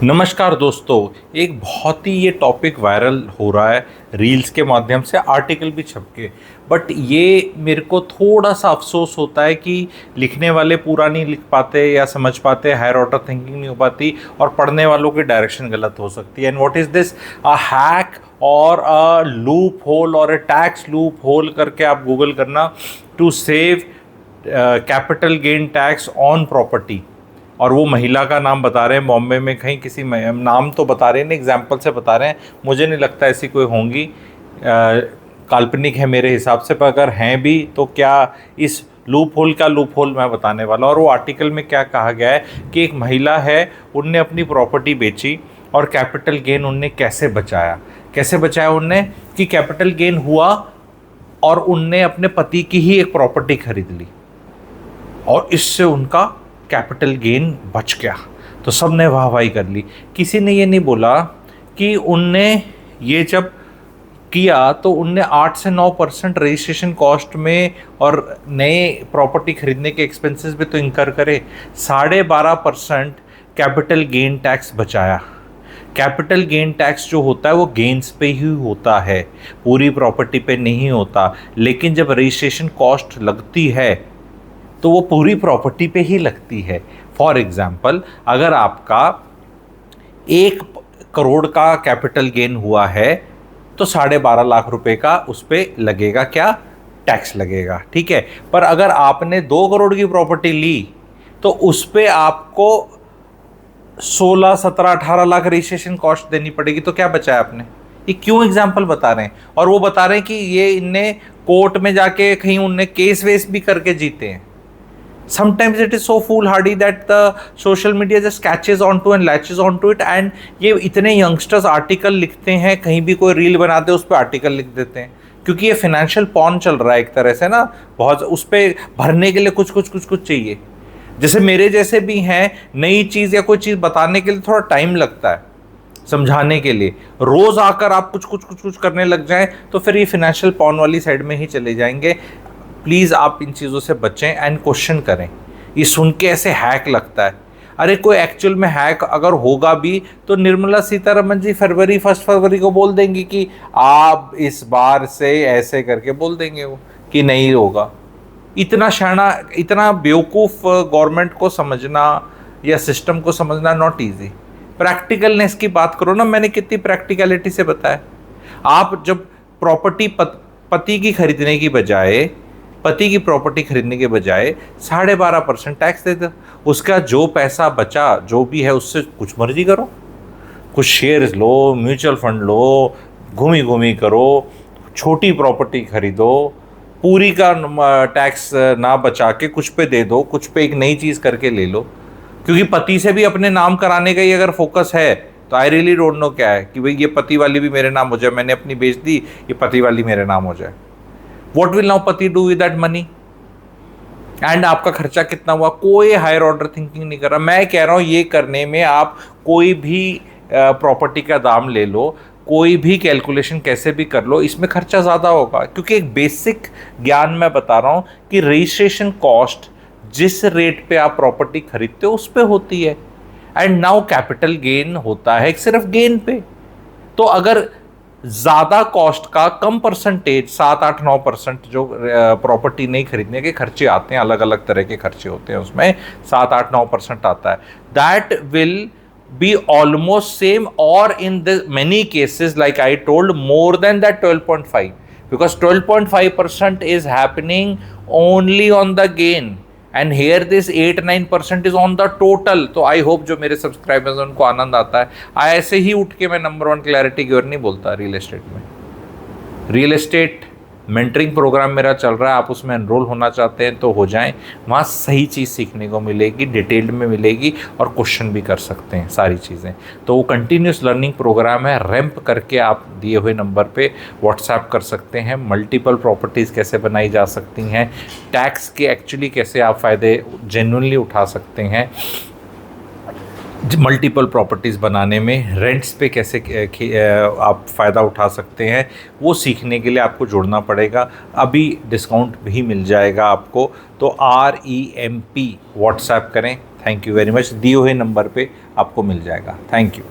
नमस्कार दोस्तों। एक बहुत ही ये टॉपिक वायरल हो रहा है रील्स के माध्यम से, आर्टिकल भी छप के। बट ये मेरे को थोड़ा सा अफसोस होता है कि लिखने वाले पूरा नहीं लिख पाते या समझ पाते, हायर ऑर्डर थिंकिंग नहीं हो पाती और पढ़ने वालों की डायरेक्शन गलत हो सकती है। And what is this, a hack और अ लूप होल और अ टैक्स लूप होल करके आप गूगल करना, to save capital gain tax on property. और वो महिला का नाम बता रहे हैं, बॉम्बे में कहीं किसी नाम तो बता रहे हैं, एग्जाम्पल से बता रहे हैं। मुझे नहीं लगता ऐसी कोई होंगी, काल्पनिक है मेरे हिसाब से। पर अगर हैं भी तो क्या इस लूप होल मैं बताने वाला। और वो आर्टिकल में क्या कहा गया है कि एक महिला है, उनने अपनी प्रॉपर्टी बेची और कैपिटल गेन उनने कैसे बचाया उनने, कि कैपिटल गेन हुआ और उनने अपने पति की ही एक प्रॉपर्टी खरीद ली और इससे उनका कैपिटल गेन बच गया। तो सब ने वाहवाही कर ली। किसी ने ये नहीं बोला कि उनने ये जब किया तो उनने 8 से 9% रजिस्ट्रेशन कॉस्ट में और नए प्रॉपर्टी खरीदने के एक्सपेंसेस भी तो इंकर करे। 12.5% कैपिटल गेन टैक्स बचाया। कैपिटल गेन टैक्स जो होता है वो गेन्स पे ही होता है, पूरी प्रॉपर्टी पे नहीं होता। लेकिन जब रजिस्ट्रेशन कॉस्ट लगती है तो वो पूरी प्रॉपर्टी पे ही लगती है। फॉर एग्जाम्पल, अगर आपका 1 करोड़ का कैपिटल गेन हुआ है तो 12.5 लाख रुपए का उस पर लगेगा, क्या, टैक्स लगेगा। ठीक है। पर अगर आपने 2 करोड़ की प्रॉपर्टी ली तो उस पर आपको 16, 17, 18 लाख रजिस्ट्रेशन कॉस्ट देनी पड़ेगी। तो क्या बचाया आपने? ये क्यों एग्जाम्पल बता रहे हैं? और वो बता रहे हैं कि ये इनने कोर्ट में जाके कहीं उनने केस वेस भी करके जीते हैं। Sometimes it is so foolhardy that the social media just catches onto and latches onto it, and ये इतने यंगस्टर्स आर्टिकल लिखते हैं, कहीं भी कोई रील बनाते हैं उस पर आर्टिकल लिख देते हैं, क्योंकि ये फिनेंशियल पॉर्न चल रहा है एक तरह से ना। बहुत उस पर भरने के लिए कुछ चाहिए। जैसे मेरे जैसे भी हैं, नई चीज़ या कोई चीज़ बताने के लिए थोड़ा टाइम लगता है, समझाने के लिए। रोज़ आकर आप कुछ करने लग जाएं तो फिर ये फिनेंशियल पॉर्न वाली साइड में ही चले जाएंगे। प्लीज़ आप इन चीज़ों से बचें एंड क्वेश्चन करें। ये सुन के ऐसे हैक लगता है, अरे कोई एक्चुअल में हैक अगर होगा भी तो निर्मला सीतारमण जी 1 फरवरी को बोल देंगी कि आप इस बार से ऐसे करके बोल देंगे वो कि नहीं होगा। इतना शाना, इतना बेवकूफ़ गवर्नमेंट को समझना या सिस्टम को समझना नॉट ईजी। प्रैक्टिकलनेस की बात करो ना, मैंने कितनी प्रैक्टिकलिटी से बताया। आप जब प्रॉपर्टी पति की खरीदने की बजाय, पति की प्रॉपर्टी खरीदने के बजाय 12.5% टैक्स दे दो, उसका जो पैसा बचा जो भी है उससे कुछ मर्जी करो, कुछ शेयर्स लो, म्यूचुअल फंड लो, घूमी करो, छोटी प्रॉपर्टी खरीदो, पूरी का टैक्स ना बचा के कुछ पे दे दो, कुछ पे एक नई चीज़ करके ले लो। क्योंकि पति से भी अपने नाम कराने का ही अगर फोकस है तो आई रियली डोंट नो क्या है कि भाई ये पति वाली भी मेरे नाम हो जाए, मैंने अपनी बेच दी, ये पति वाली मेरे नाम हो जाए। What will now पति do with that money? And आपका खर्चा कितना हुआ? कोई हायर ऑर्डर थिंकिंग नहीं कर रहा। मैं कह रहा हूँ ये करने में आप कोई भी प्रॉपर्टी का दाम ले लो, कोई भी कैलकुलेशन कैसे भी कर लो, इसमें खर्चा ज़्यादा होगा। क्योंकि एक बेसिक ज्ञान मैं बता रहा हूँ कि रजिस्ट्रेशन कॉस्ट जिस रेट पे आप प्रॉपर्टी खरीदते हो उस पे होती है, एंड नाउ कैपिटल गेन होता है सिर्फ गेन पे। तो अगर ज़्यादा कॉस्ट का कम परसेंटेज, 7, 8, 9% जो प्रॉपर्टी नहीं खरीदने के खर्चे आते हैं, अलग अलग तरह के खर्चे होते हैं, उसमें 7, 8, 9% आता है, that will be almost same और in the many cases like I told more than that 12.5, because 12.5% is happening only on the gain and here this 8-9% is on the total. तो आई होप जो मेरे subscribers हैं उनको आनंद आता है। ऐसे ही उठ के मैं नंबर 1 क्लैरिटी की ओर नहीं बोलता रियल एस्टेट में। रियल एस्टेट मेंटरिंग प्रोग्राम मेरा चल रहा है, आप उसमें एनरोल होना चाहते हैं तो हो जाएं। वहाँ सही चीज़ सीखने को मिलेगी, डिटेल्ड में मिलेगी और क्वेश्चन भी कर सकते हैं सारी चीज़ें। तो वो कंटिन्यूस लर्निंग प्रोग्राम है, रैंप करके आप दिए हुए नंबर पे व्हाट्सएप कर सकते हैं। मल्टीपल प्रॉपर्टीज़ कैसे बनाई जा सकती हैं, टैक्स के एक्चुअली कैसे आप फ़ायदे जेन्युइनली उठा सकते हैं, मल्टीपल प्रॉपर्टीज़ बनाने में रेंट्स पे कैसे आप फ़ायदा उठा सकते हैं, वो सीखने के लिए आपको जुड़ना पड़ेगा। अभी डिस्काउंट भी मिल जाएगा आपको, तो REMP व्हाट्सएप करें, थैंक यू वेरी मच। दिए हुए नंबर पे आपको मिल जाएगा। Thank you.